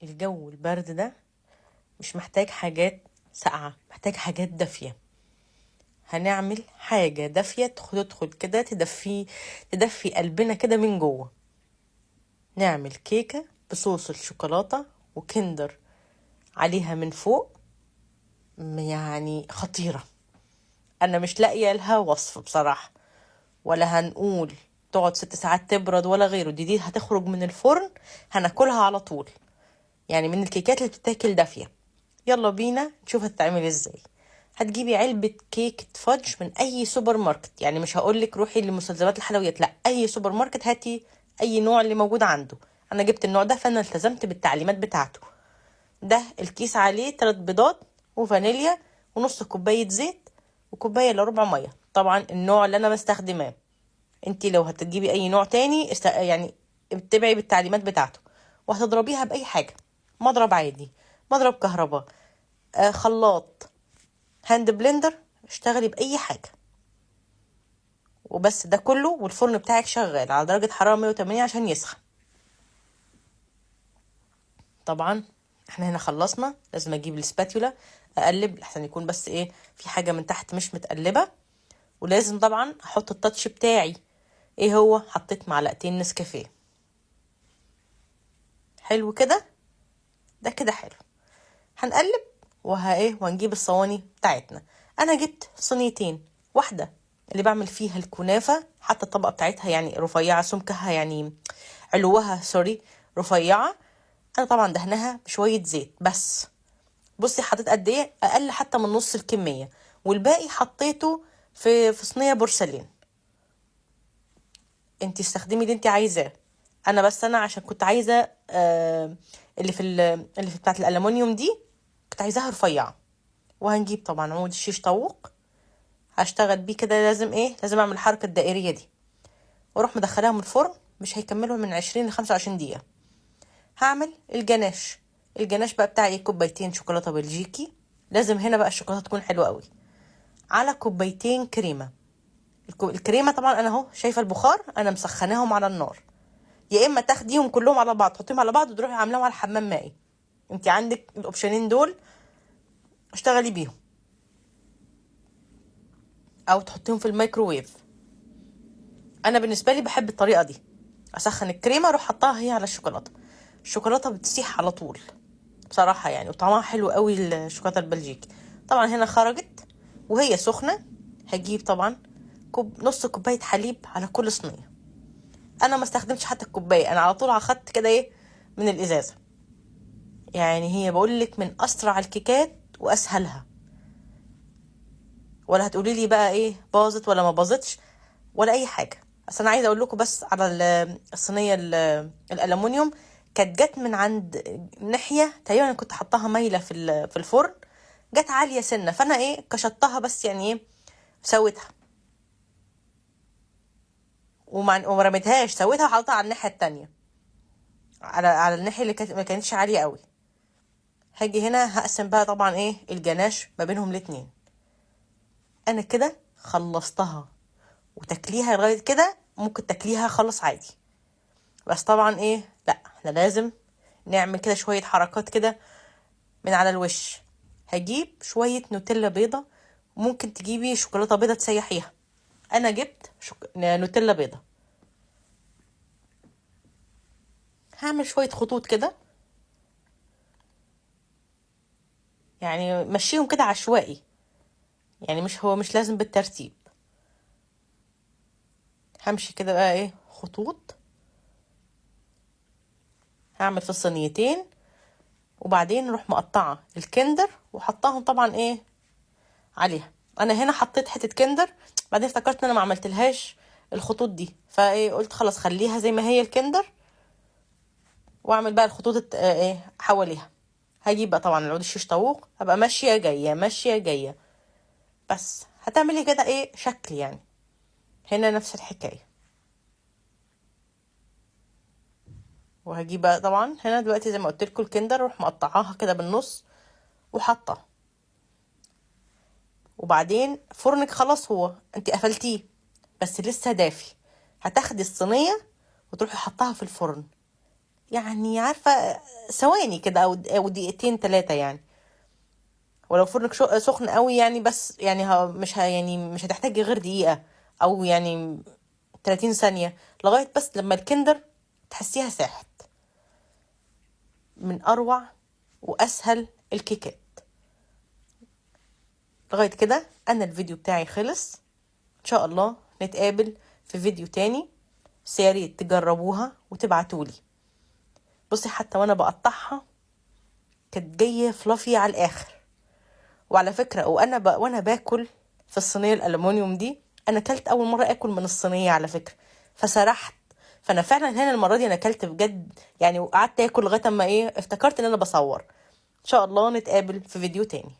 الجو البرد ده مش محتاج حاجات ساقعة، محتاج حاجات دافية. هنعمل حاجة دافية تدخل كده تدفي قلبنا كده من جوه. نعمل كيكة بصوص الشوكولاتة وكندر عليها من فوق، يعني خطيرة. انا مش لاقية لها وصف بصراحة، ولا هنقول تقعد 6 ساعات تبرد ولا غيره. دي هتخرج من الفرن هناكلها على طول، يعني من الكيكات اللي بتتاكل دافية. يلا بينا نشوف هتتعمل ازاي. هتجيبي علبة كيكة فudge من اي سوبر ماركت، يعني مش هقولك روحي لمستلزمات الحلويات، لا، اي سوبر ماركت هاتي اي نوع اللي موجود عنده. انا جبت النوع ده فانا التزمت بالتعليمات بتاعته. ده الكيس عليه 3 بيضات وفانيليا ونص كوباية زيت وكوباية الا ربع مية. طبعا النوع اللي انا بستخدماه، انتي لو هتجيبي اي نوع تاني يعني اتبعي بالتعليمات بتاعته. وهتضربيها باي حاجة، مضرب عادي، مضرب كهرباء، خلاط، هاند بلندر، اشتغلي باي حاجة. وبس ده كله، والفرن بتاعك شغال على درجة حرارة 180 عشان يسخن. طبعا احنا هنا خلصنا، لازم اجيب السباتيولا اقلب لحسن يكون بس في حاجة من تحت مش متقلبة. ولازم طبعا احط التاتش بتاعي. هو حطيت معلقتين نسكافيه. حلو كده، ده كده حلو. هنقلب وهنجيب الصواني بتاعتنا. انا جبت صينيتين، واحده اللي بعمل فيها الكنافه، حتى الطبقه بتاعتها يعني رفيعه، سمكها يعني علوها رفيعه. انا طبعا دهنها بشويه زيت بس. بصي حطيت قد ايه؟ اقل حتى من نص الكميه، والباقي حطيته في صينيه بورسلين. انتي استخدمي اللي انتي عايزاه. انا عشان كنت عايزه اللي في بتاعه الالومنيوم دي، كنت عايزاها رفيعه. وهنجيب طبعا عمود الشيش طاووق، هشتغل بيه كده. لازم اعمل الحركه الدائريه دي، واروح مدخلاهم الفرن. مش هيكملوا من 20 ل 25 دقيقه. هعمل الجناش بقى بتاعي كوبايتين شوكولاته بلجيكي. لازم هنا بقى الشوكولاته تكون حلوه قوي. على كوبايتين كريمه. الكريمه طبعا انا اهو شايفه البخار، انا مسخناهم على النار. يا اما تاخديهم كلهم على بعض تحطيهم على بعض وتروحي عاملاهم على حمام مائي. انت عندك الاوبشنين دول، اشتغلي بيهم. او تحطيهم في الميكروويف. انا بالنسبه لي بحب الطريقه دي. اسخن الكريمه اروح حطها هي على الشوكولاته بتسيح على طول بصراحه يعني، وطعمها حلو قوي الشوكولاته البلجيكي. طبعا هنا خرجت وهي سخنه. هجيب طبعا نص كوبايه حليب على كل صينيه. انا ما استخدمتش حتى الكوبايه، انا على طول اخدت كده من الازازه. يعني هي بقولك من اسرع الكيكات واسهلها. ولا هتقولي لي بقى باظت ولا ما باظتش ولا اي حاجه. بس انا عايزه اقول لكم بس على الصينيه الالومنيوم، كانت جت من عند ناحيه تقريبا انا كنت حطاها مايله في الفرن، جت عاليه سنه، فانا كشطتها بس يعني سويتها وما رميتهاش، سويتها وحطيتها على الناحيه التانية، على الناحيه اللي ما كانتش عاليه قوي. هاجي هنا هقسم بقى طبعا الجناش ما بينهم الاتنين. انا كده خلصتها. وتاكليها لغايه كده ممكن تاكليها خلص عادي. بس طبعا لا، احنا لازم نعمل كده شويه حركات كده من على الوش. هجيب شويه نوتيلا بيضه، ممكن تجيبي شوكولاته بيضه تسيحيها. انا جبت نوتيلا بيضه. هعمل شويه خطوط كده، يعني مشيهم كده عشوائي، يعني مش لازم بالترتيب. همشي كده بقى خطوط. هعمل في الصينيتين، وبعدين نروح مقطعه الكندر وحطاهم طبعا عليها. انا هنا حطيت حته كندر، بعدين افتكرت ان انا ما عملتلهاش الخطوط دي، قلت خلاص خليها زي ما هي الكندر، واعمل بقى الخطوط حواليها. هجيب بقى طبعا العود الشيش طاووق، هبقى ماشيه جايه ماشيه جايه. بس هتعملي كده شكل يعني. هنا نفس الحكايه. وهجيب بقى طبعا هنا دلوقتي زي ما قلت لكم الكندر، اروح مقطعاها كده بالنص وحاطه. وبعدين فرنك خلاص هو انت قفلتيه بس لسه دافي. هتاخدي الصينيه وتروحي حطها في الفرن. يعني عارفة ثواني كده او دقيقتين 3 يعني. ولو فرنك سخن قوي يعني، بس يعني يعني مش هتحتاجي غير دقيقة او يعني 30 ثانية، لغاية بس لما الكندر تحسيها ساحت. من اروع واسهل الكيكات. لغاية كده انا الفيديو بتاعي خلص. ان شاء الله نتقابل في فيديو تاني، بس يا ريت تجربوها وتبعتولي. بصي حتى وانا بقطعها كانت جايه فلافي على الاخر. وعلى فكره وانا باكل في الصينيه الالومنيوم دي، انا اكلت اول مره اكل من الصينيه على فكره، فسرحت. فانا فعلا هنا المره دي انا اكلت بجد يعني، وقعدت اكل لغايه اما افتكرت ان انا بصور. ان شاء الله نتقابل في فيديو تاني.